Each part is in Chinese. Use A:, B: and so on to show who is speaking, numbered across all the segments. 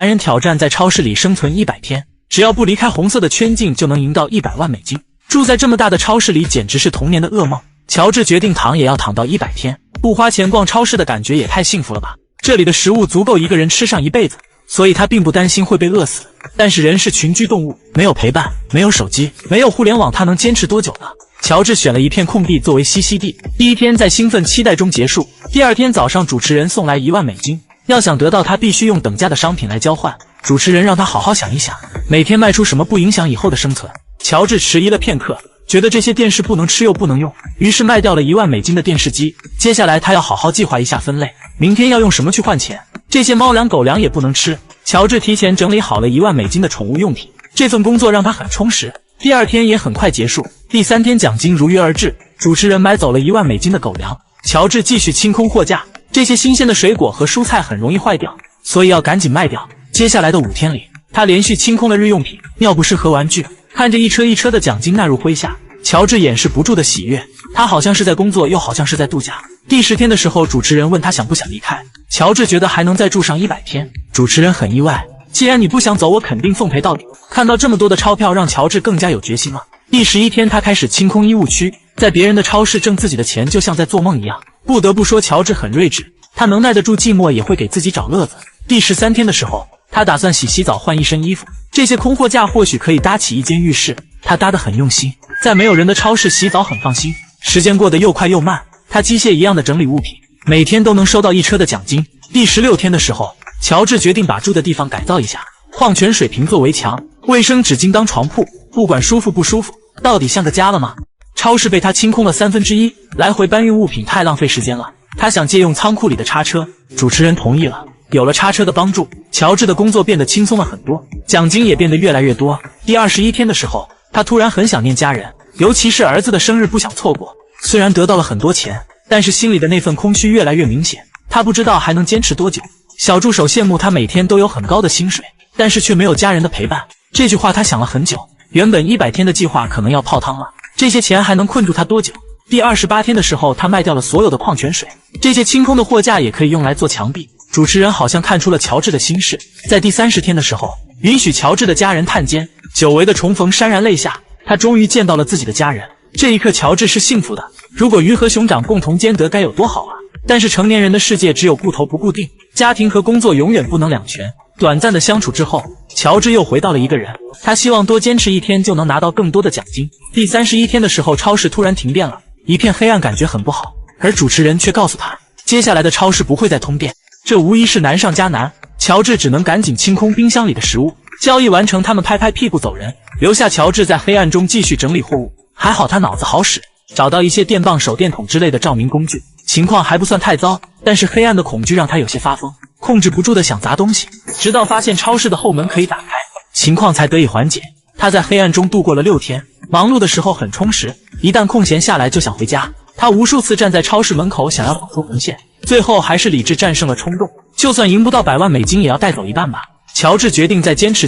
A: 男人挑战在超市里生存100天，只要不离开红色的圈禁就能赢到100万美金。住在这么大的超市里简直是童年的噩梦。乔治决定躺也要躺到100天，不花钱逛超市的感觉也太幸福了吧。这里的食物足够一个人吃上一辈子，所以他并不担心会被饿死。但是人是群居动物，没有陪伴，没有手机，没有互联网，他能坚持多久呢？乔治选了一片空地作为栖息地。第一天在兴奋期待中结束。第二天早上，主持人送来1万美金，要想得到他必须用等价的商品来交换。主持人让他好好想一想，每天卖出什么不影响以后的生存。乔治迟疑了片刻，觉得这些电视不能吃又不能用，于是卖掉了1万美金的电视机。接下来他要好好计划一下分类，明天要用什么去换钱。这些猫粮狗粮也不能吃。乔治提前整理好了1万美金的宠物用品，这份工作让他很充实。第二天也很快结束。第三天奖金如约而至，主持人买走了1万美金的狗粮。乔治继续清空货架，这些新鲜的水果和蔬菜很容易坏掉，所以要赶紧卖掉。接下来的5天里，他连续清空了日用品、尿不湿和玩具。看着一车一车的奖金纳入麾下，乔治掩饰不住的喜悦。他好像是在工作，又好像是在度假。第10天的时候，主持人问他想不想离开，乔治觉得还能再住上100天。主持人很意外，既然你不想走，我肯定奉陪到底。看到这么多的钞票，让乔治更加有决心了。第11天，他开始清空衣物区，在别人的超市挣自己的钱，就像在做梦一样。不得不说，乔治很睿智，他能耐得住寂寞，也会给自己找乐子。第13天的时候，他打算洗澡换一身衣服，这些空货架或许可以搭起一间浴室。他搭得很用心，在没有人的超市洗澡很放心。时间过得又快又慢，他机械一样的整理物品，每天都能收到一车的奖金。第16天的时候，乔治决定把住的地方改造一下，矿泉水瓶作为墙，卫生纸巾当床铺，不管舒服不舒服，到底像个家了吗？超市被他清空了1/3，来回搬运物品太浪费时间了。他想借用仓库里的叉车，主持人同意了。有了叉车的帮助，乔治的工作变得轻松了很多，奖金也变得越来越多。第21天的时候，他突然很想念家人，尤其是儿子的生日不想错过。虽然得到了很多钱，但是心里的那份空虚越来越明显。他不知道还能坚持多久。小助手羡慕他每天都有很高的薪水，但是却没有家人的陪伴。这句话他想了很久，原本100天的计划可能要泡汤了，这些钱还能困住他多久？第28天的时候，他卖掉了所有的矿泉水，这些清空的货架也可以用来做墙壁。主持人好像看出了乔治的心事，在第30天的时候，允许乔治的家人探监，久违的重逢潸然泪下，他终于见到了自己的家人。这一刻，乔治是幸福的。如果鱼和熊掌共同兼得该有多好啊！但是成年人的世界只有固头不固定，家庭和工作永远不能两全。短暂的相处之后，乔治又回到了一个人，他希望多坚持1天就能拿到更多的奖金。第31天的时候，超市突然停电了，一片黑暗，感觉很不好。而主持人却告诉他，接下来的超市不会再通电。这无疑是难上加难，乔治只能赶紧清空冰箱里的食物。交易完成，他们拍拍屁股走人，留下乔治在黑暗中继续整理货物。还好他脑子好使，找到一些电棒、手电筒之类的照明工具，情况还不算太糟。但是黑暗的恐惧让他有些发疯，控制不住的想砸东西，直到发现超市的后门可以打开，情况才得以缓解。他在黑暗中度过了6天，忙碌的时候很充实，一旦空闲下来就想回家。他无数次站在超市门口想要跑出红线，最后还是理智战胜了冲动，就算赢不到100万美金也要带走一半吧。乔治决定再坚持。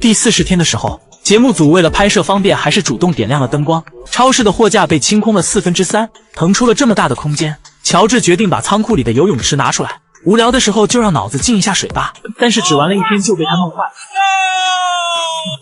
A: 第40天的时候，节目组为了拍摄方便，还是主动点亮了灯光。超市的货架被清空了3/4，腾出了这么大的空间。乔治决定把仓库里的游泳池拿出来，无聊的时候就让脑子进一下水吧。但是只玩了1天就被他弄坏了。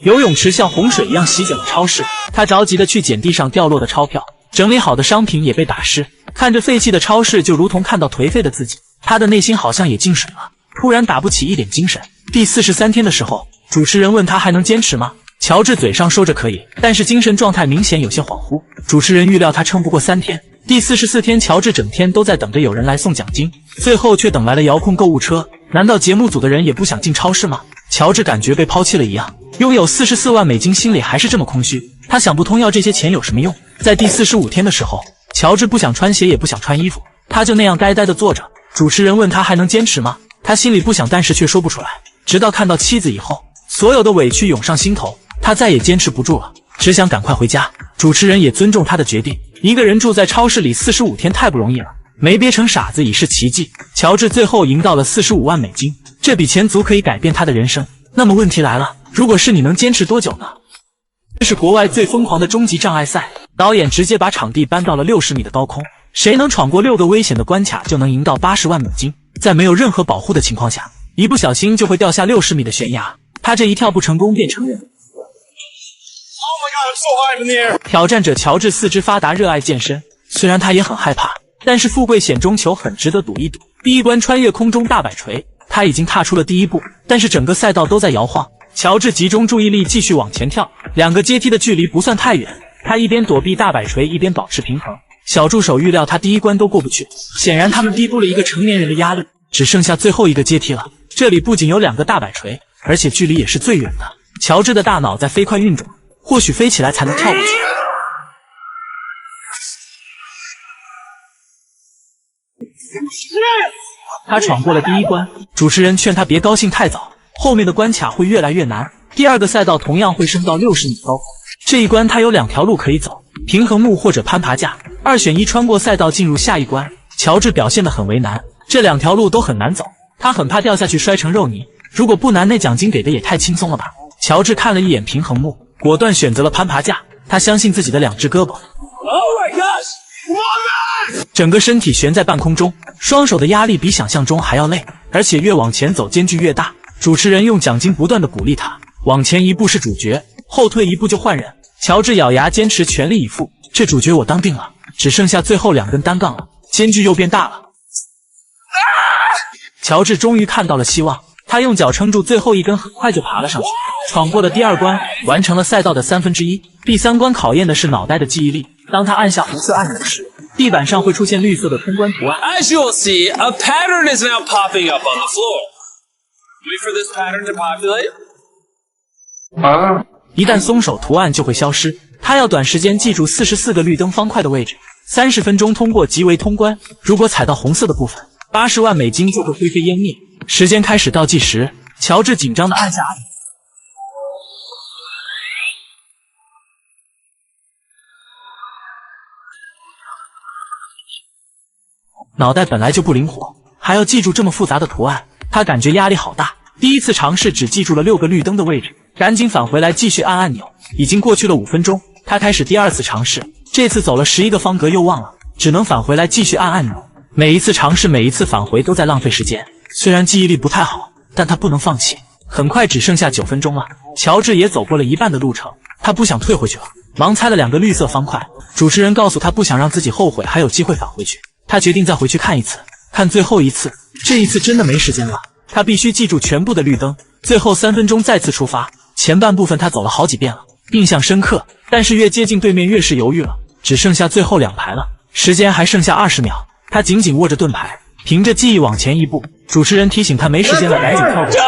A: 游泳池像洪水一样席卷了超市，他着急的去捡地上掉落的钞票，整理好的商品也被打湿。看着废弃的超市，就如同看到颓废的自己，他的内心好像也进水了，突然打不起一点精神。第43天的时候，主持人问他还能坚持吗？乔治嘴上说着可以，但是精神状态明显有些恍惚。主持人预料他撑不过3天。第44天，乔治整天都在等着有人来送奖金，最后却等来了遥控购物车。难道节目组的人也不想进超市吗？乔治感觉被抛弃了一样，拥有44万美金，心里还是这么空虚。他想不通要这些钱有什么用。在第45天的时候，乔治不想穿鞋也不想穿衣服，他就那样呆呆地坐着。主持人问他还能坚持吗？他心里不想，但是却说不出来。直到看到妻子以后，所有的委屈涌上心头，他再也坚持不住了，只想赶快回家。主持人也尊重他的决定，一个人住在超市里45天太不容易了，没憋成傻子已是奇迹。乔治最后赢到了45万美金，这笔钱足可以改变他的人生。那么问题来了，如果是你，能坚持多久呢？这是国外最疯狂的终极障碍赛，导演直接把场地搬到了60米的高空，谁能闯过6个危险的关卡就能赢到80万美金。在没有任何保护的情况下，一不小心就会掉下60米的悬崖。他这一跳不成功便成人。挑战者乔治四肢发达，热爱健身，虽然他也很害怕，但是富贵险中求，很值得赌一赌。第一关穿越空中大摆锤，他已经踏出了第一步，但是整个赛道都在摇晃。乔治集中注意力继续往前跳，2个阶梯的距离不算太远，他一边躲避大摆锤一边保持平衡。小助手预料他第一关都过不去，显然他们低估了一个成年人的压力，只剩下最后一个阶梯了。这里不仅有2个大摆锤，而且距离也是最远的。乔治的大脑在飞快运转，或许飞起来才能跳过去。他闯过了第一关，主持人劝他别高兴太早，后面的关卡会越来越难。第2个赛道同样会升到60米高，这一关他有2条路可以走，平衡木或者攀爬架，2选1穿过赛道进入下一关。乔治表现得很为难，这2条路都很难走，他很怕掉下去摔成肉泥。如果不难，那奖金给的也太轻松了吧。乔治看了一眼平衡木，果断选择了攀爬架，他相信自己的2只胳膊。整个身体悬在半空中，双手的压力比想象中还要累，而且越往前走间距越大。主持人用奖金不断的鼓励他，往前一步是主角，后退一步就换人。乔治咬牙坚持全力以赴，这主角我当定了，只剩下最后2根单杠了，间距又变大了。乔治终于看到了希望，他用脚撑住最后一根，很快就爬了上去，闯过了第2关，完成了赛道的1/3。第3关考验的是脑袋的记忆力，当他按下红色按钮时，地板上会出现绿色的通关图案。
B: As you will see, a pattern is now popping up on the floor. Wait for this pattern to populate.
A: 一旦松手，图案就会消失。他要短时间记住44个绿灯方块的位置，30分钟通过即为通关。如果踩到红色的部分，80万美金就会灰飞烟灭。时间开始倒计时，乔治紧张地按下按钮。脑袋本来就不灵活，还要记住这么复杂的图案，他感觉压力好大。第一次尝试只记住了6个绿灯的位置，赶紧返回来继续按按钮。已经过去了5分钟，他开始第2次尝试，这次走了11个方格又忘了，只能返回来继续按按钮。每一次尝试，每一次返回都在浪费时间。虽然记忆力不太好，但他不能放弃。很快只剩下9分钟了，乔治也走过了一半的路程，他不想退回去了，忙猜了2个绿色方块。主持人告诉他不想让自己后悔，还有机会返回去。他决定再回去看一次，看最后一次。这一次真的没时间了，他必须记住全部的绿灯。最后3分钟再次出发。前半部分他走了好几遍了，印象深刻，但是越接近对面越是犹豫了。只剩下最后2排了，时间还剩下20秒，他紧紧握着盾牌，凭着记忆往前一步。主持人提醒他没时间了，赶紧跳过去。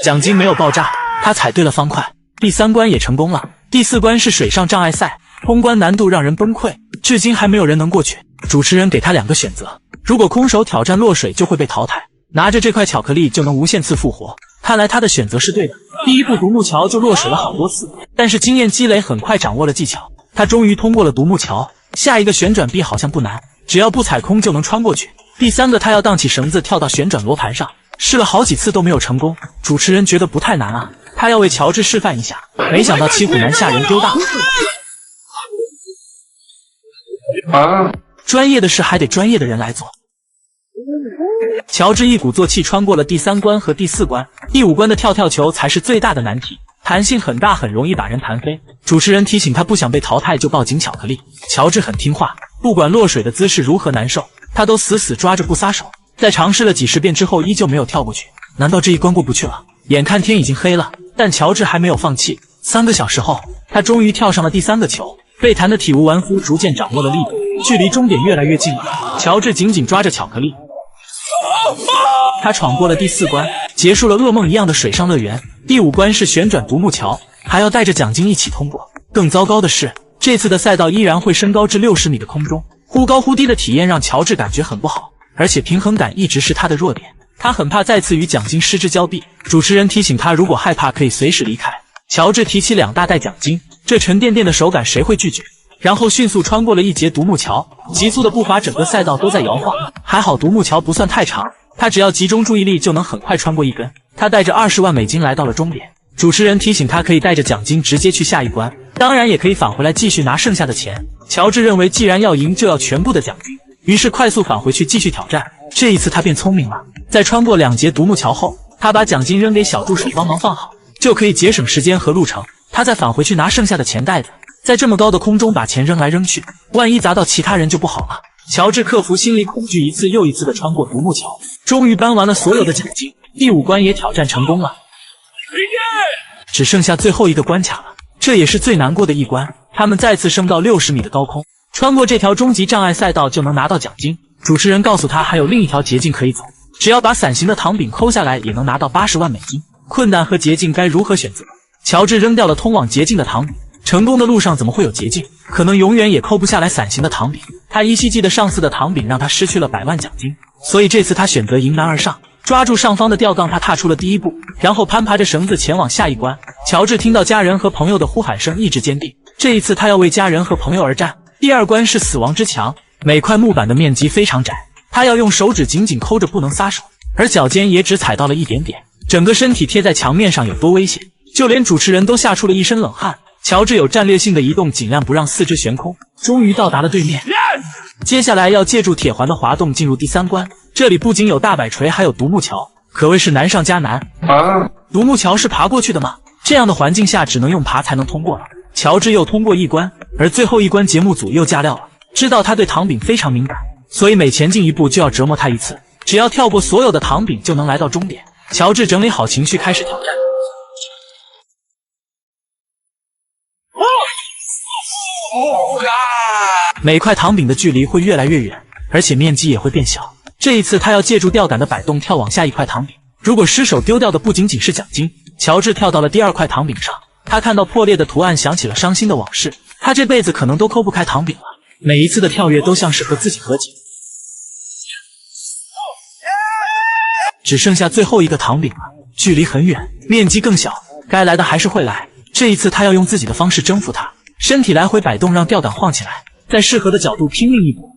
A: 奖金没有爆炸，他踩对了方块。第3关也成功了。第4关是水上障碍赛，通关难度让人崩溃，至今还没有人能过去。主持人给他2个选择，如果空手挑战落水就会被淘汰，拿着这块巧克力就能无限次复活。看来他的选择是对的。第一步独木桥就落水了好多次，但是经验积累很快掌握了技巧，他终于通过了独木桥。下一个旋转臂好像不难，只要不踩空就能穿过去。第3个他要荡起绳子跳到旋转罗盘上，试了好几次都没有成功。主持人觉得不太难啊，他要为乔治示范一下，没想到骑虎难下人丢大。专业的事还得专业的人来做。乔治一鼓作气穿过了第3关和第4关，第5关的跳跳球才是最大的难题，弹性很大，很容易把人弹飞。主持人提醒他不想被淘汰就抱紧巧克力。乔治很听话，不管落水的姿势如何难受，他都死死抓着不撒手。在尝试了几十遍之后依旧没有跳过去，难道这一关过不去了？眼看天已经黑了，但乔治还没有放弃。3个小时后，他终于跳上了第3个球，被弹得体无完肤，逐渐掌握了力度，距离终点越来越近了。乔治紧紧抓着巧克力，他闯过了第4关，结束了噩梦一样的水上乐园。第5关是旋转独木桥，还要带着奖金一起通过。更糟糕的是，这次的赛道依然会升高至60米的空中，忽高忽低的体验让乔治感觉很不好，而且平衡感一直是他的弱点。他很怕再次与奖金失之交臂。主持人提醒他，如果害怕可以随时离开。乔治提起2大袋奖金，这沉甸甸的手感谁会拒绝？然后迅速穿过了一节独木桥，急速的步伐，整个赛道都在摇晃。还好独木桥不算太长，他只要集中注意力就能很快穿过一根。他带着20万美金来到了终点。主持人提醒他可以带着奖金直接去下一关，当然也可以返回来继续拿剩下的钱。乔治认为既然要赢就要全部的奖金，于是快速返回去继续挑战。这一次他变聪明了，在穿过2节独木桥后，他把奖金扔给小助手帮忙放好，就可以节省时间和路程。他再返回去拿剩下的钱袋子，在这么高的空中把钱扔来扔去，万一砸到其他人就不好了。乔治克服心理恐惧，一次又一次的穿过独木桥，终于搬完了所有的奖金。第5关也挑战成功了，只剩下最后一个关卡了，这也是最难过的一关。他们再次升到60米的高空，穿过这条终极障碍赛道就能拿到奖金。主持人告诉他还有另一条捷径可以走，只要把伞形的糖饼抠下来也能拿到80万美金。困难和捷径该如何选择？乔治扔掉了通往捷径的糖饼，成功的路上怎么会有捷径？可能永远也抠不下来伞形的糖饼。他依稀记得上次的糖饼让他失去了100万奖金，所以这次他选择迎难而上，抓住上方的吊杠，他踏出了第一步，然后攀爬着绳子前往下一关。乔治听到家人和朋友的呼喊声，意志坚定，这一次他要为家人和朋友而战。第2关是死亡之墙，每块木板的面积非常窄，他要用手指紧紧抠着不能撒手，而脚尖也只踩到了一点点，整个身体贴在墙面上有多危险，就连主持人都吓出了一身冷汗。乔治有战略性的移动，尽量不让四肢悬空，终于到达了对面。接下来要借助铁环的滑动进入第3关，这里不仅有大摆锤，还有独木桥，可谓是难上加难。独木桥是爬过去的吗？这样的环境下只能用爬才能通过了。乔治又通过一关，而最后一关节目组又加料了，知道他对糖饼非常敏感，所以每前进一步就要折磨他一次，只要跳过所有的糖饼就能来到终点。乔治整理好情绪开始挑战。每块糖饼的距离会越来越远，而且面积也会变小。这一次他要借助吊杆的摆动跳往下一块糖饼，如果失手丢掉的不仅仅是奖金。乔治跳到了第2块糖饼上，他看到破裂的图案，想起了伤心的往事，他这辈子可能都抠不开糖饼了。每一次的跳跃都像是和自己和解。只剩下最后一个糖饼了，距离很远，面积更小，该来的还是会来。这一次他要用自己的方式征服它，身体来回摆动，让吊杆晃起来，在适合的角度拼命一搏。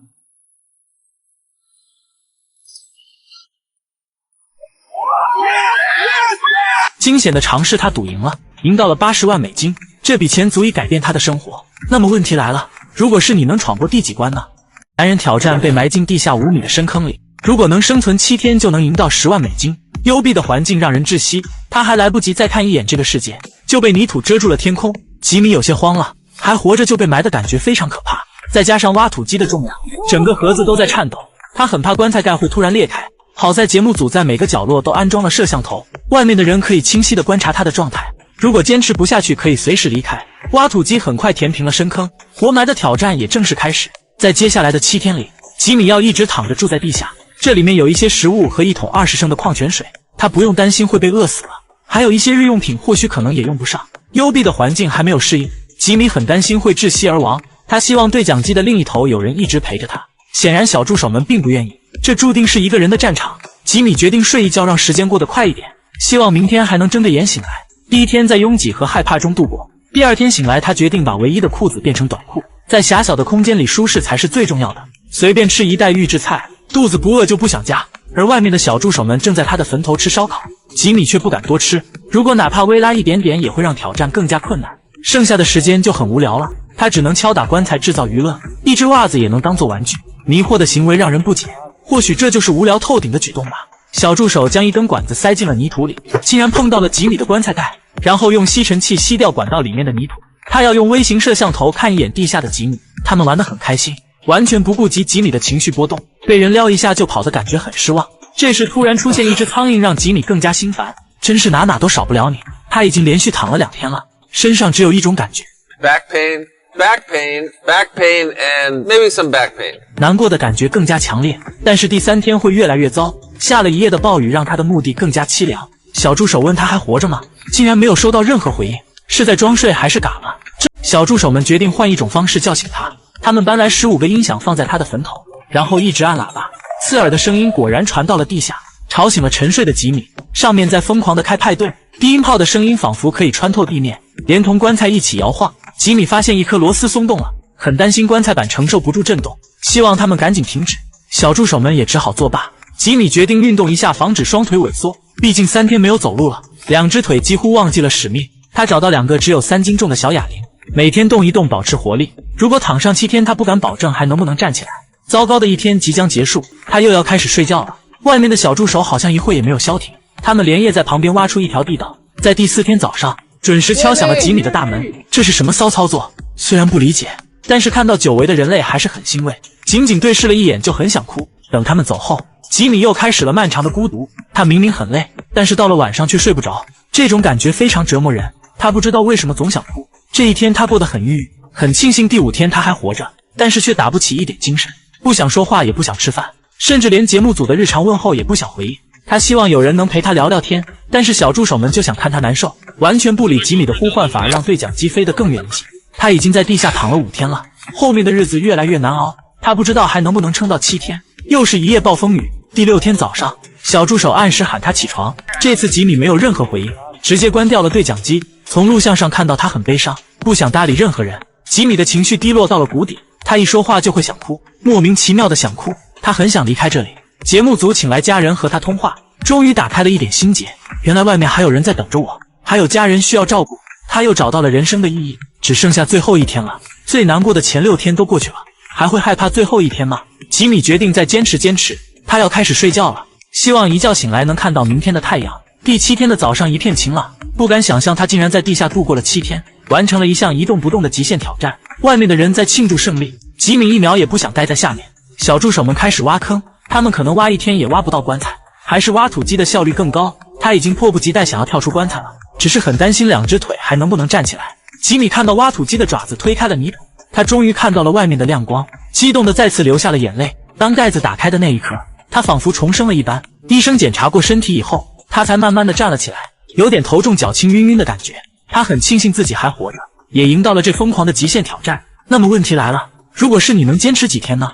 A: 惊险的尝试他赌赢了，赢到了80万美金，这笔钱足以改变他的生活。那么问题来了，如果是你，能闯过第几关呢？男人挑战被埋进地下5米的深坑里，如果能生存7天就能赢到10万美金。幽闭的环境让人窒息，他还来不及再看一眼这个世界，就被泥土遮住了天空。吉米有些慌了，还活着就被埋的感觉非常可怕，再加上挖土机的重量，整个盒子都在颤抖，他很怕棺材盖会突然裂开。好在节目组在每个角落都安装了摄像头，外面的人可以清晰地观察他的状态，如果坚持不下去可以随时离开。挖土机很快填平了深坑，活埋的挑战也正式开始。在接下来的7天里，吉米要一直躺着住在地下，这里面有一些食物和1桶20升的矿泉水，他不用担心会被饿死了，还有一些日用品或许可能也用不上。幽闭的环境还没有适应，吉米很担心会窒息而亡，他希望对讲机的另一头有人一直陪着他。显然小助手们并不愿意，这注定是一个人的战场。吉米决定睡一觉，让时间过得快一点，希望明天还能睁着眼醒来。第1天在拥挤和害怕中度过，第2天醒来，他决定把唯一的裤子变成短裤，在狭小的空间里舒适才是最重要的。随便吃一袋预制菜，肚子不饿就不想夹。而外面的小助手们正在他的坟头吃烧烤，吉米却不敢多吃，如果哪怕微拉一点点也会让挑战更加困难。剩下的时间就很无聊了，他只能敲打棺材制造娱乐，一只袜子也能当做玩具。迷惑的行为让人不解，或许这就是无聊透顶的举动吧。小助手将一根管子塞进了泥土里，竟然碰到了吉米的棺材盖，然后用吸尘器吸掉管道里面的泥土。他要用微型摄像头看一眼地下的吉米，他们玩得很开心，完全不顾及吉米的情绪波动，被人撩一下就跑的感觉很失望。这时突然出现一只苍蝇，让吉米更加心烦，真是哪都少不了你。他已经连续躺了2天了，身上只有一种感觉，
C: back pain, back pain, back pain, and maybe some back pain.
A: 难过的感觉更加强烈，但是第3天会越来越糟。下了一夜的暴雨让他的墓地更加凄凉。小助手问他还活着吗，竟然没有收到任何回应，是在装睡还是嘎了？小助手们决定换一种方式叫醒他，他们搬来15个音响放在他的坟头，然后一直按喇叭，刺耳的声音果然传到了地下，吵醒了沉睡的吉米。上面在疯狂地开派对，低音炮的声音仿佛可以穿透地面，连同棺材一起摇晃。吉米发现一颗螺丝松动了，很担心棺材板承受不住震动，希望他们赶紧停止。小助手们也只好作罢。吉米决定运动一下，防止双腿萎缩，毕竟3天没有走路了，2只腿几乎忘记了使命。他找到2个只有3斤重的小哑铃，每天动一动保持活力。如果躺上7天，他不敢保证还能不能站起来。糟糕的一天即将结束，他又要开始睡觉了。外面的小助手好像一会也没有消停，他们连夜在旁边挖出一条地道，在第4天早上准时敲响了吉米的大门。这是什么骚操作？虽然不理解，但是看到久违的人类还是很欣慰。仅仅对视了一眼就很想哭。等他们走后，吉米又开始了漫长的孤独。他明明很累，但是到了晚上却睡不着，这种感觉非常折磨人。他不知道为什么总想哭。这一天他过得很郁郁，很庆幸第5天他还活着，但是却打不起一点精神，不想说话，也不想吃饭，甚至连节目组的日常问候也不想回应。他希望有人能陪他聊聊天，但是小助手们就想看他难受，完全不理吉米的呼唤，反而让对讲机飞得更远一些。他已经在地下躺了5天了，后面的日子越来越难熬，他不知道还能不能撑到7天。又是一夜暴风雨。第6天早上，小助手按时喊他起床，这次吉米没有任何回应，直接关掉了对讲机。从录像上看到他很悲伤，不想搭理任何人。吉米的情绪低落到了谷底，他一说话就会想哭，莫名其妙的想哭。他很想离开这里。节目组请来家人和他通话，终于打开了一点心结。原来外面还有人在等着我，还有家人需要照顾。他又找到了人生的意义，只剩下最后1天了。最难过的前6天都过去了，还会害怕最后1天吗？吉米决定再坚持，他要开始睡觉了，希望一觉醒来能看到明天的太阳。第7天的早上一片晴朗，不敢想象他竟然在地下度过了7天，完成了一项一动不动的极限挑战。外面的人在庆祝胜利，吉米1秒也不想待在下面。小助手们开始挖坑，他们可能挖1天也挖不到棺材，还是挖土机的效率更高。他已经迫不及待想要跳出棺材了，只是很担心2只腿还能不能站起来。吉米看到挖土机的爪子推开了泥土，他终于看到了外面的亮光，激动的再次流下了眼泪。当盖子打开的那一刻，他仿佛重生了一般。医生检查过身体以后，他才慢慢的站了起来，有点头重脚轻晕晕的感觉。他很庆幸自己还活着，也赢到了这疯狂的极限挑战。那么问题来了，如果是你，能坚持几天呢？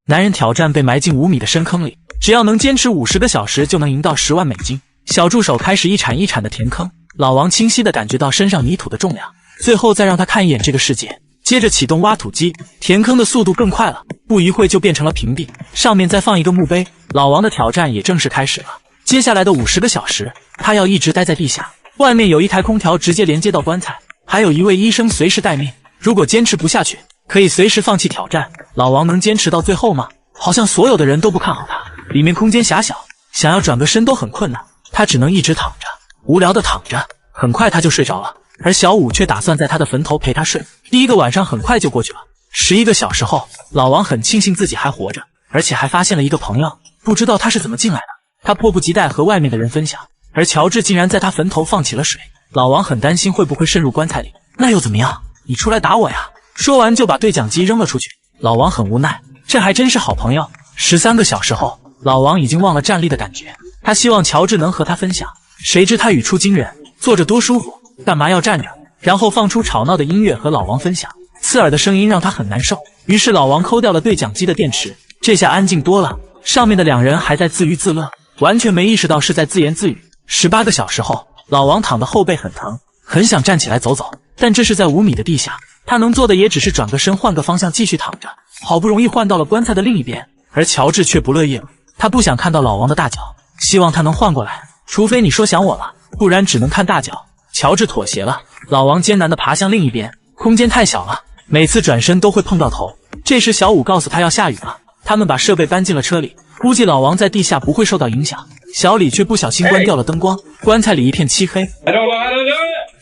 A: 男人挑战被埋进5米的深坑里，只要能坚持50个小时就能赢到10万美金。小助手开始一铲一铲的填坑，老王清晰的感觉到身上泥土的重量，最后再让他看一眼这个世界。接着启动挖土机，填坑的速度更快了，不一会就变成了平地，上面再放一个墓碑。老王的挑战也正式开始了。接下来的50个小时，他要一直待在地下。外面有一台空调直接连接到棺材，还有一位医生随时待命。如果坚持不下去，可以随时放弃挑战。老王能坚持到最后吗？好像所有的人都不看好他。里面空间狭小，想要转个身都很困难，他只能一直躺着，无聊的躺着。很快他就睡着了，而小五却打算在他的坟头陪他睡。第1个晚上很快就过去了。11个小时后，老王很庆幸自己还活着，而且还发现了一个朋友，不知道他是怎么进来的。他迫不及待和外面的人分享，而乔治竟然在他坟头放起了水。老王很担心会不会渗入棺材里，那又怎么样？你出来打我呀！说完就把对讲机扔了出去。老王很无奈，这还真是好朋友。13个小时后，老王已经忘了站立的感觉，他希望乔治能和他分享，谁知他语出惊人，坐着多舒服，干嘛要站着？然后放出吵闹的音乐和老王分享，刺耳的声音让他很难受。于是老王抠掉了对讲机的电池，这下安静多了。上面的2人还在自娱自乐，完全没意识到是在自言自语。18个小时后，老王躺的后背很疼，很想站起来走走，但这是在5米的地下，他能做的也只是转个身换个方向继续躺着。好不容易换到了棺材的另一边，而乔治却不乐意了，他不想看到老王的大脚，希望他能换过来，除非你说想我了，不然只能看大脚。乔治妥协了，老王艰难地爬向另一边，空间太小了，每次转身都会碰到头。这时小五告诉他要下雨了，他们把设备搬进了车里，估计老王在地下不会受到影响。小李却不小心关掉了灯光，棺材里一片漆黑。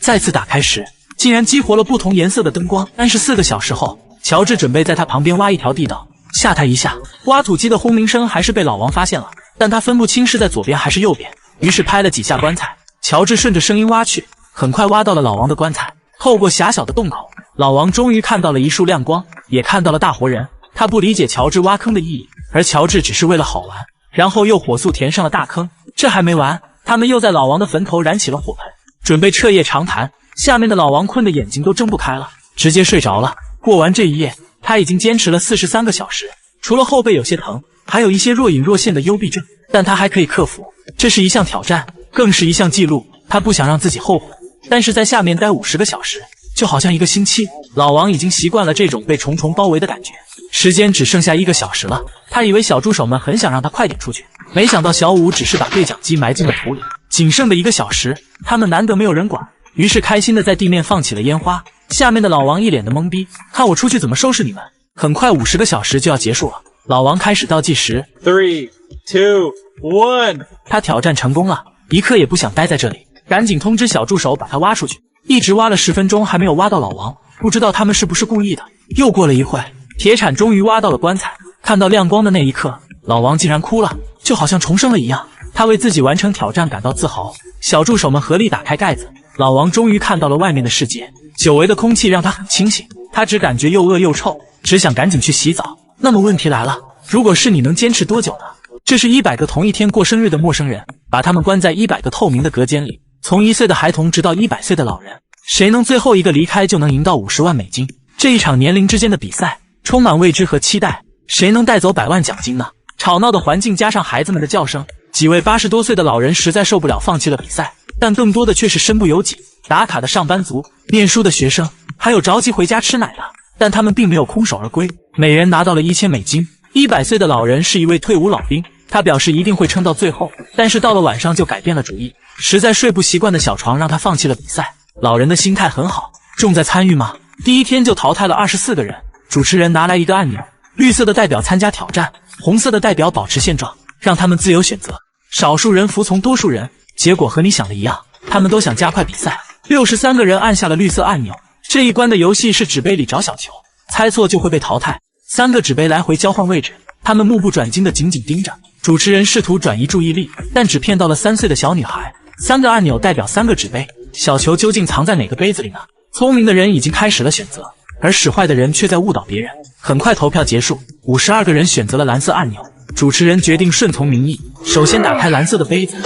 A: 再次打开时，竟然激活了不同颜色的灯光。34个小时后，乔治准备在他旁边挖一条地道，吓他一下。挖土机的轰鸣声还是被老王发现了，但他分不清是在左边还是右边，于是拍了几下棺材。乔治顺着声音挖去，很快挖到了老王的棺材。透过狭小的洞口，老王终于看到了一束亮光，也看到了大活人。他不理解乔治挖坑的意义，而乔治只是为了好玩，然后又火速填上了大坑。这还没完，他们又在老王的坟头燃起了火盆，准备彻夜长谈。下面的老王困得眼睛都睁不开了，直接睡着了。过完这一夜，他已经坚持了43个小时，除了后背有些疼，还有一些若隐若现的幽闭症，但他还可以克服。这是一项挑战，更是一项记录，他不想让自己后悔。但是在下面待50个小时，就好像1个星期。老王已经习惯了这种被重重包围的感觉。时间只剩下1个小时了，他以为小助手们很想让他快点出去，没想到小五只是把对讲机埋进了土里。仅剩的1个小时，他们难得没有人管，于是开心的在地面放起了烟花。下面的老王一脸的懵逼，看我出去怎么收拾你们。很快50个小时就要结束了，老王开始倒计时
B: 3, 2, 1。
A: 他挑战成功了，一刻也不想待在这里，赶紧通知小助手把他挖出去。一直挖了10分钟还没有挖到老王，不知道他们是不是故意的。又过了一会，铁铲终于挖到了棺材，看到亮光的那一刻，老王竟然哭了，就好像重生了一样。他为自己完成挑战感到自豪。小助手们合力打开盖子，老王终于看到了外面的世界。久违的空气让他很清醒，他只感觉又饿又臭，只想赶紧去洗澡。那么问题来了，如果是你能坚持多久呢？这是100个同一天过生日的陌生人，把他们关在100个透明的隔间里，从1岁的孩童直到100岁的老人，谁能最后一个离开就能赢到50万美金。这一场年龄之间的比赛充满未知和期待，谁能带走100万奖金呢？吵闹的环境加上孩子们的叫声，几位80多岁的老人实在受不了，放弃了比赛。但更多的却是身不由己，打卡的上班族、念书的学生，还有着急回家吃奶的。但他们并没有空手而归，每人拿到了1000美金。100岁的老人是一位退伍老兵，他表示一定会撑到最后，但是到了晚上就改变了主意，实在睡不习惯的小床让他放弃了比赛。老人的心态很好，重在参与吗？第一天就淘汰了24个人。主持人拿来一个按钮，绿色的代表参加挑战，红色的代表保持现状，让他们自由选择。少数人服从多数人，结果和你想的一样，他们都想加快比赛。63个人按下了绿色按钮。这一关的游戏是纸杯里找小球，猜错就会被淘汰。3个纸杯来回交换位置，他们目不转睛地紧紧盯着。主持人试图转移注意力，但只骗到了3岁的小女孩。3个按钮代表3个纸杯，小球究竟藏在哪个杯子里呢？聪明的人已经开始了选择，而使坏的人却在误导别人。很快投票结束，52个人选择了蓝色按钮。主持人决定顺从民意，首先打开蓝色的杯子。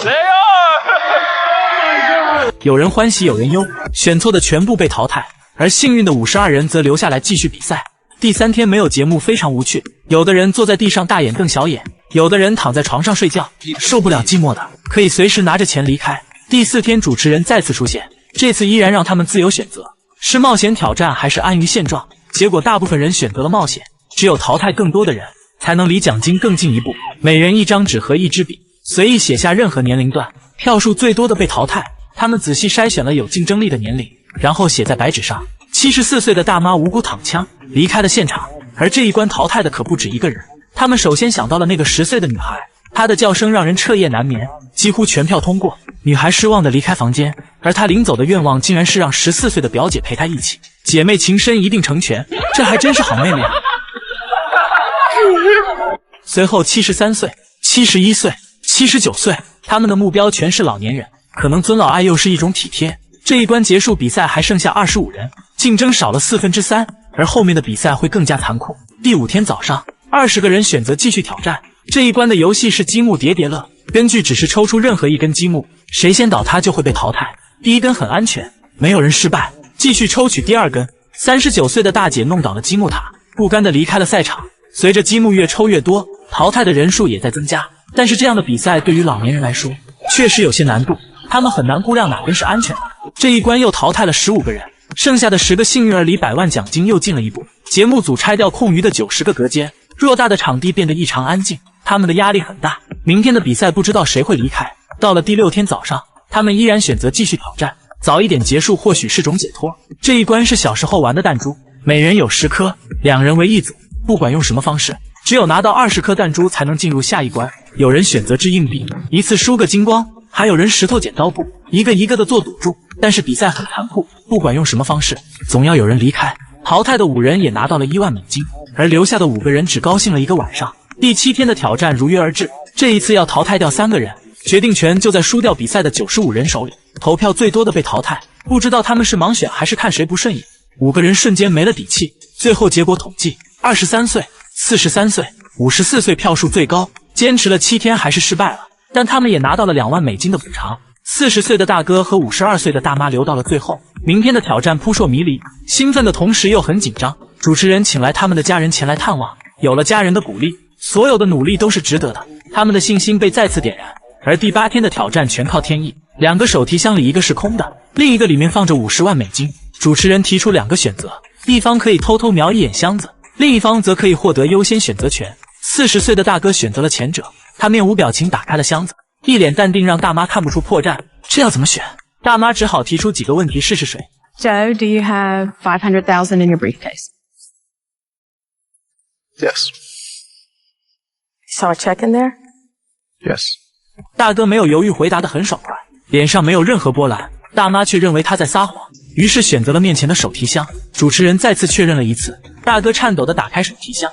A: 有人欢喜有人忧，选错的全部被淘汰，而幸运的52人则留下来继续比赛。第3天没有节目，非常无趣。有的人坐在地上大眼瞪小眼，有的人躺在床上睡觉。受不了寂寞的，可以随时拿着钱离开。第4天主持人再次出现，这次依然让他们自由选择，是冒险挑战还是安于现状。结果大部分人选择了冒险，只有淘汰更多的人才能离奖金更进一步。每人1张纸和1支笔，随意写下任何年龄段，票数最多的被淘汰。他们仔细筛选了有竞争力的年龄，然后写在白纸上。74岁的大妈无辜躺枪离开了现场，而这一关淘汰的可不止一个人。他们首先想到了那个10岁的女孩，她的叫声让人彻夜难眠。几乎全票通过，女孩失望地离开房间，而她临走的愿望竟然是让14岁的表姐陪她一起。姐妹情深一定成全，这还真是好妹妹啊。随后73岁、71岁、79岁，他们的目标全是老年人，可能尊老爱幼是一种体贴。这一关结束，比赛还剩下25人，竞争少了3/4，而后面的比赛会更加残酷。第5天早上，20个人选择继续挑战。这一关的游戏是积木叠叠乐，根据指示抽出任何一根积木，谁先倒塌就会被淘汰。第1根很安全，没有人失败，继续抽取第2根。39岁的大姐弄倒了积木塔，不甘地离开了赛场。随着积木越抽越多，淘汰的人数也在增加。但是这样的比赛对于老年人来说确实有些难度，他们很难估量哪根是安全的。这一关又淘汰了15个人，剩下的10个幸运儿离100万奖金又近了一步。节目组拆掉空余的90个隔间，偌大的场地变得异常安静，他们的压力很大。明天的比赛不知道谁会离开。到了第6天早上，他们依然选择继续挑战，早一点结束或许是种解脱。这一关是小时候玩的弹珠，每人有10颗，2人为一组，不管用什么方式，只有拿到20颗弹珠才能进入下一关。有人选择掷硬币，一次输个精光，还有人石头剪刀布，一个一个的做赌注。但是比赛很残酷，不管用什么方式，总要有人离开。淘汰的5人也拿到了1万美金，而留下的5个人只高兴了一个晚上。第7天的挑战如约而至，这一次要淘汰掉3个人，决定权就在输掉比赛的95人手里。投票最多的被淘汰，不知道他们是盲选还是看谁不顺眼。5个人瞬间没了底气。最后结果统计，23岁、43岁、54岁票数最高，坚持了7天还是失败了，但他们也拿到了2万美金的补偿。40岁的大哥和52岁的大妈留到了最后。明天的挑战扑朔迷离，兴奋的同时又很紧张。主持人请来他们的家人前来探望，有了家人的鼓励，所有的努力都是值得的，他们的信心被再次点燃。而第8天的挑战全靠天意，2个手提箱里一个是空的，另一个里面放着50万美金。主持人提出2个选择，一方可以偷偷瞄一眼箱子，另一方则可以获得优先选择权。40岁的大哥选择了前者，他面无表情打开了箱子，一脸淡定，让大妈看不出破绽。这要怎么选？大妈只好提出几个问题试试水。
D: Joe, do you have 500,000 in your briefcase?
E: Yes.
D: Saw a check in there?
E: Yes.
A: 大哥没有犹豫，回答得很爽快，脸上没有任何波澜。大妈却认为他在撒谎，于是选择了面前的手提箱。主持人再次确认了一次，大哥颤抖地打开手提箱。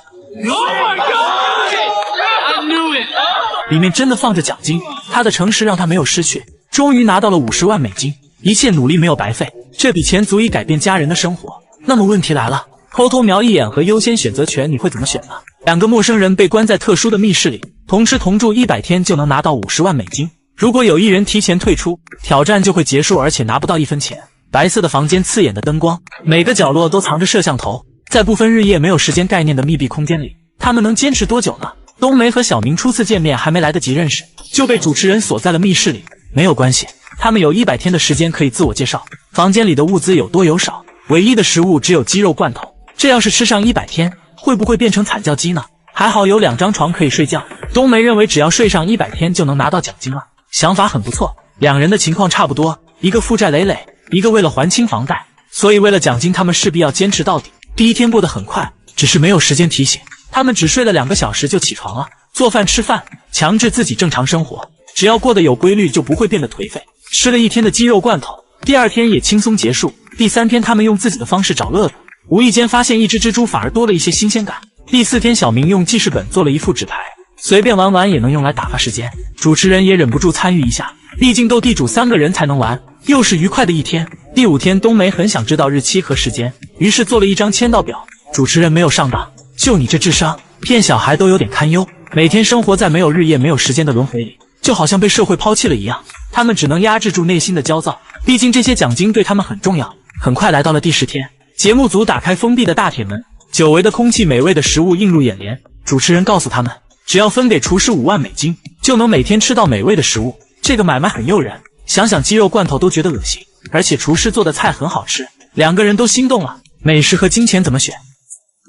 A: 里面真的放着奖金，他的诚实让他没有失去，终于拿到了50万美金，一切努力没有白费，这笔钱足以改变家人的生活。那么问题来了，偷偷瞄一眼和优先选择权你会怎么选呢？两个陌生人被关在特殊的密室里，同吃同住100天就能拿到50万美金。如果有一人提前退出，挑战就会结束，而且拿不到1分钱。白色的房间，刺眼的灯光，每个角落都藏着摄像头，在不分日夜没有时间概念的密闭空间里，他们能坚持多久呢？冬梅和小明初次见面还没来得及认识，就被主持人锁在了密室里。没有关系，他们有100天的时间可以自我介绍。房间里的物资有多有少，唯一的食物只有鸡肉罐头。这要是吃上100天，会不会变成惨叫鸡呢？还好有2张床可以睡觉。冬梅认为只要睡上100天就能拿到奖金了，想法很不错。两人的情况差不多，一个负债累累，一个为了还清房贷，所以为了奖金他们势必要坚持到底。第一天过得很快，只是没有时间提醒。他们只睡了2个小时就起床了，做饭吃饭，强制自己正常生活。只要过得有规律就不会变得颓废。吃了1天的鸡肉罐头，第2天也轻松结束。第3天他们用自己的方式找乐子，无意间发现一只蜘蛛反而多了一些新鲜感。第4天小明用记事本做了一副纸牌，随便玩玩也能用来打发时间。主持人也忍不住参与一下，毕竟斗地主3个人才能玩，又是愉快的一天。第5天冬梅很想知道日期和时间，于是做了一张签到表。主持人没有上当，就你这智商，骗小孩都有点堪忧。每天生活在没有日夜没有时间的轮回里，就好像被社会抛弃了一样。他们只能压制住内心的焦躁，毕竟这些奖金对他们很重要。很快来到了第10天，节目组打开封闭的大铁门，久违的空气，美味的食物映入眼帘。主持人告诉他们，只要分给厨师5万美金，就能每天吃到美味的食物。这个买卖很诱人，想想鸡肉罐头都觉得恶心，而且厨师做的菜很好吃，两个人都心动了。美食和金钱怎么选？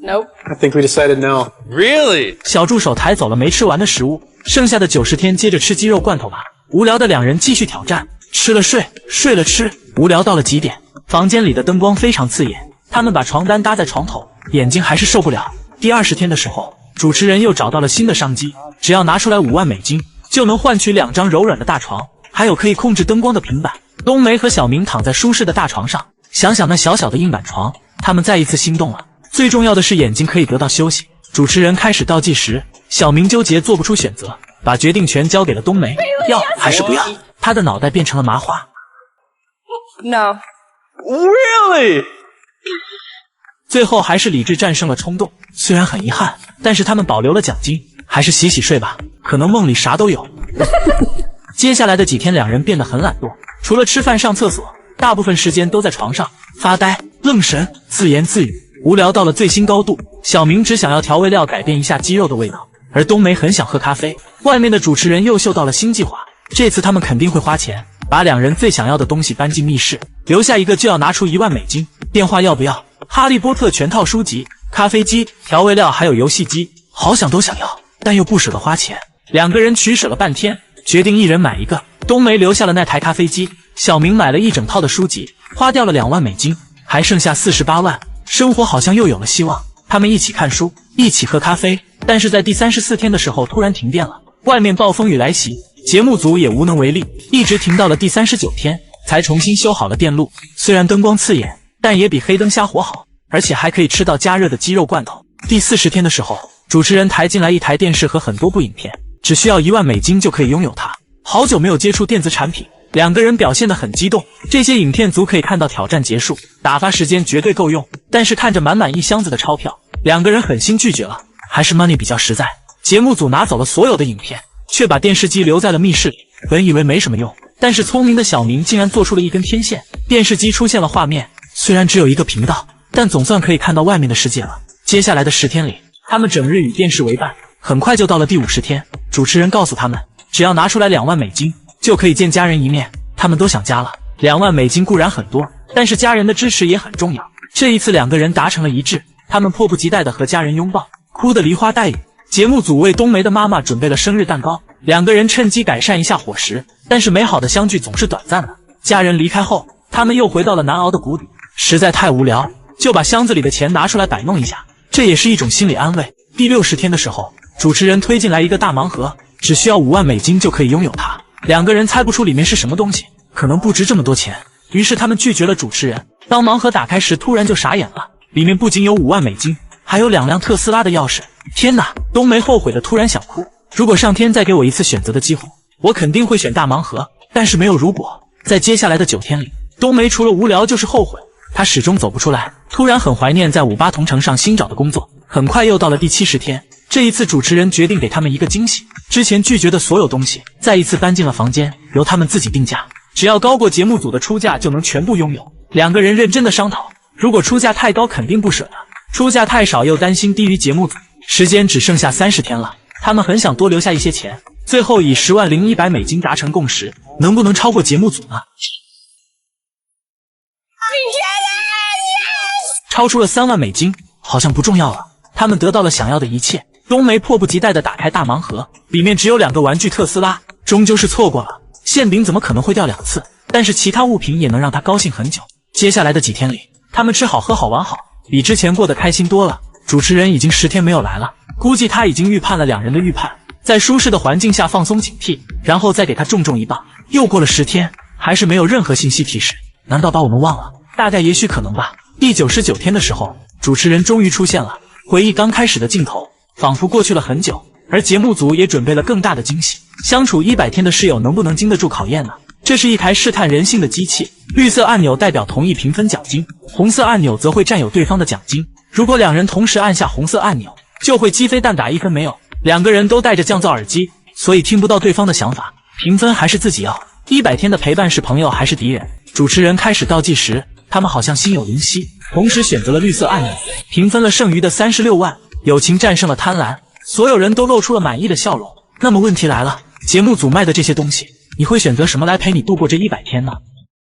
D: Nope.
E: I think we decided no.
C: Really?
A: 小助手抬走了没吃完的食物，剩下的90天接着吃鸡肉罐头吧。无聊的两人继续挑战，吃了睡，睡了吃，无聊到了极点。房间里的灯光非常刺眼，他们把床单搭在床头，眼睛还是受不了。第20天的时候，主持人又找到了新的商机，只要拿出来5万美金，就能换取2张柔软的大床，还有可以控制灯光的平板。冬梅和小明躺在舒适的大床上，想想那小小的硬板床，他们再一次心动了。最重要的是眼睛可以得到休息。主持人开始倒计时，小明纠结做不出选择，把决定权交给了冬梅，要还是不要？他的脑袋变成了麻花。
D: No.
C: Really?
A: 最后还是理智战胜了冲动，虽然很遗憾，但是他们保留了奖金，还是洗洗睡吧，可能梦里啥都有。接下来的几天，两人变得很懒惰，除了吃饭上厕所，大部分时间都在床上发呆、愣神、自言自语，无聊到了最新高度。小明只想要调味料改变一下鸡肉的味道，而冬梅很想喝咖啡。外面的主持人又嗅到了新计划，这次他们肯定会花钱，把两人最想要的东西搬进密室，留下一个就要拿出1万美金。电话要不要？哈利波特全套书籍、咖啡机、调味料还有游戏机，好想都想要，但又不舍得花钱。两个人取舍了半天，决定一人买一个。冬梅留下了那台咖啡机，小明买了一整套的书籍，花掉了2万美金，还剩下48万，生活好像又有了希望。他们一起看书，一起喝咖啡，但是在第34天的时候突然停电了，外面暴风雨来袭，节目组也无能为力，一直停到了第39天才重新修好了电路。虽然灯光刺眼，但也比黑灯瞎火好，而且还可以吃到加热的鸡肉罐头。第40天的时候，主持人抬进来一台电视和很多部影片，只需要1万美金就可以拥有它。好久没有接触电子产品，两个人表现得很激动。这些影片足可以看到挑战结束，打发时间绝对够用。但是看着满满一箱子的钞票，两个人狠心拒绝了，还是 money 比较实在。节目组拿走了所有的影片，却把电视机留在了密室里。本以为没什么用，但是聪明的小明竟然做出了一根天线，电视机出现了画面。虽然只有1个频道，但总算可以看到外面的世界了。接下来的10天里，他们整日与电视为伴。很快就到了第50天，主持人告诉他们，只要拿出来2万美金，就可以见家人一面。他们都想家了，2万美金固然很多，但是家人的支持也很重要。这一次两个人达成了一致，他们迫不及待地和家人拥抱，哭得梨花带雨。节目组为冬梅的妈妈准备了生日蛋糕，两个人趁机改善一下伙食，但是美好的相聚总是短暂的。家人离开后，他们又回到了难熬的谷底。实在太无聊，就把箱子里的钱拿出来摆弄一下，这也是一种心理安慰。第60天的时候，主持人推进来一个大盲盒，只需要5万美金就可以拥有它。两个人猜不出里面是什么东西，可能不值这么多钱，于是他们拒绝了主持人。当盲盒打开时，突然就傻眼了，里面不仅有5万美金，还有2辆特斯拉的钥匙。天哪！冬梅后悔的突然想哭。如果上天再给我一次选择的机会，我肯定会选大盲盒。但是没有如果，在接下来的9天里，冬梅除了无聊就是后悔，她始终走不出来。突然很怀念在58同城上新找的工作。很快又到了第70天，这一次主持人决定给他们一个惊喜，之前拒绝的所有东西再一次搬进了房间，由他们自己定价，只要高过节目组的出价就能全部拥有。两个人认真的商讨，如果出价太高肯定不舍得，出价太少又担心低于节目组。时间只剩下30天了，他们很想多留下一些钱，最后以10万0100美金达成共识，能不能超过节目组呢？超出了3万美金，好像不重要了。他们得到了想要的一切。冬梅迫不及待地打开大盲盒，里面只有2个玩具特斯拉，终究是错过了。馅饼怎么可能会掉2次？但是其他物品也能让他高兴很久。接下来的几天里，他们吃好喝好玩好，比之前过得开心多了。主持人已经10天没有来了，估计他已经预判了2人的预判，在舒适的环境下放松警惕，然后再给他重重一棒。又过了10天，还是没有任何信息提示，难道把我们忘了？大概也许可能吧。第99天的时候，主持人终于出现了，回忆刚开始的镜头，仿佛过去了很久，而节目组也准备了更大的惊喜。相处100天的室友能不能经得住考验呢？这是一台试探人性的机器，绿色按钮代表同意评分奖金，红色按钮则会占有对方的奖金。如果2人同时按下红色按钮，就会鸡飞蛋打1分没有。2个人都戴着降噪耳机，所以听不到对方的想法，评分还是自己要。100天的陪伴是朋友还是敌人？主持人开始倒计时，他们好像心有灵犀，同时选择了绿色按钮，平分了剩余的36万，友情战胜了贪婪，所有人都露出了满意的笑容。那么问题来了，节目组卖的这些东西，你会选择什么来陪你度过这100天呢？